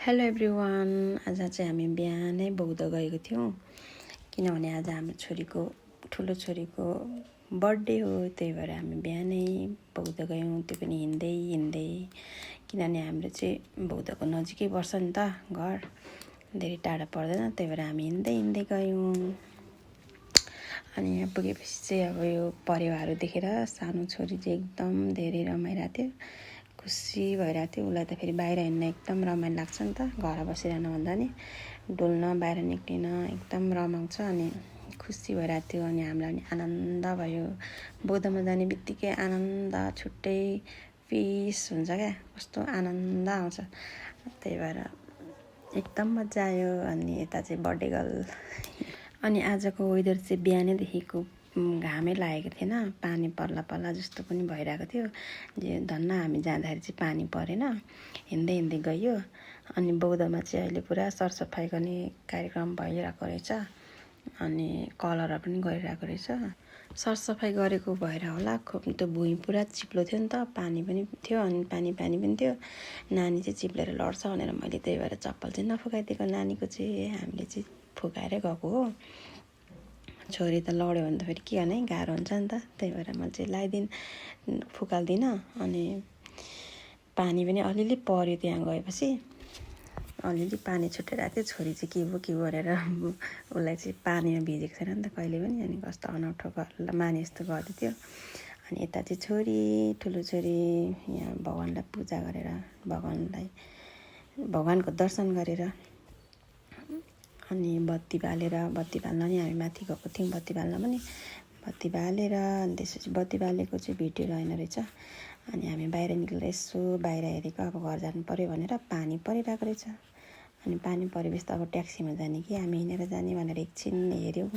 Hello everyone. आज चाहिँ हामी बिहानै बौद्ध गएको थियौँ किनभने आज हाम्रो छोरीको ठुलो छोरीको बर्थडे हो। त्यही भएर हामी बिहानै बौद्ध गयौँ, त्यो पनि हिँड्दै हिँड्दै, किनभने हाम्रो चाहिँ बौद्धको नजिकै पर्छ नि त घर, धेरै टाढा पर्दैन। त्यही भएर हामी हिँड्दै हिँड्दै गयौँ। अनि यहाँ पुगेपछि चाहिँ अब यो परेवाहरू देखेर सानो छोरी चाहिँ एकदम धेरै रमाइरहेको थियो, खुसी भइरहेको थियो। उसलाई त फेरि बाहिर हिँड्न एकदम रमाइलो लाग्छ नि त, घर बसिरहनु भन्दा नि डुल्न बाहिर निक्लिन एकदम रमाउँछ। अनि खुसी भइरहेको थियो। अनि हामीलाई पनि आनन्द भयो। बौद्धमा जाने बित्तिकै आनन्द छुट्टै पिस हुन्छ क्या, कस्तो आनन्द आउँछ। त्यही भएर एकदम मजा आयो। अनि यता चाहिँ बर्थडे गर्ल अनि आजको वेदर चाहिँ बिहानैदेखिको घामै लागेको थिएन, पानी पर्ला पर्ला जस्तो पनि भइरहेको थियो। जे धन्न हामी जाँदाखेरि चाहिँ पानी परेन, हिँड्दै हिँड्दै गयो। अनि बौद्धमा चाहिँ अहिले पुरा सरसफाइ गर्ने कार्यक्रम भइरहेको रहेछ। अनि कलरहरू पनि गरिरहेको रहेछ। सरसफाइ गरेको भएर होला, त्यो भुइँ पुरा चिप्लो थियो नि त, पानी पनि थियो अनि पानी पनि थियो। नानी चाहिँ चिप्लेर लड्छ भनेर मैले त्यही भएर चप्पल चाहिँ नफुकाइदिएको नानीको चाहिँ, हामीले चाहिँ फुकाएरै गएको हो। छोरी त लड्यो भने त फेरि के गर्ने, गाह्रो हुन्छ नि त। त्यही भएर मैले चाहिँ फुकाल्दिनँ। अनि पानी पनि अलिअलि पऱ्यो, त्यहाँ गएपछि अलिअलि पानी छुटेर थियो। छोरी चाहिँ के भयो गरेर उसलाई चाहिँ पानीमा भिजेको छैन नि त कहिले पनि। अनि कस्तो अनौठो माने जस्तो गर्दै थियो। अनि यता चाहिँ छोरी, ठुलो छोरी यहाँ भगवान्लाई पूजा गरेर, भगवान्को दर्शन गरेर अनि बत्ती बाल्न नि हामी माथि गएको थियौँ। बत्ती बाल्न पनि बत्ती बालेर अनि त्यसपछि बत्ती बालेको चाहिँ भिडियो रहेन रहेछ। अनि हामी बाहिर निक्लेर यसो बाहिर हेरेको, अब घर जानु पऱ्यो भनेर पानी परिरहेको रहेछ। अनि पानी परेपछि त अब ट्याक्सीमा जाने कि हामी हिँडेर जाने भनेर एकछिन हेऱ्यौँ।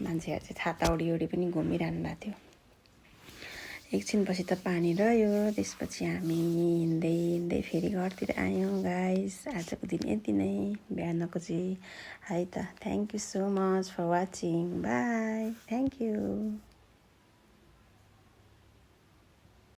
मान्छेहरू चाहिँ छाता ओडी पनि घुमिरहनु भएको थियो। एकछिनपछि त पानी रह्यो। त्यसपछि हामी हिँड्दै हिँड्दै फेरि घरतिर आयौँ। गाइस, आजको दिन यति नै, बिहानको चाहिँ है त। Thank you so much for watching. Bye, thank you.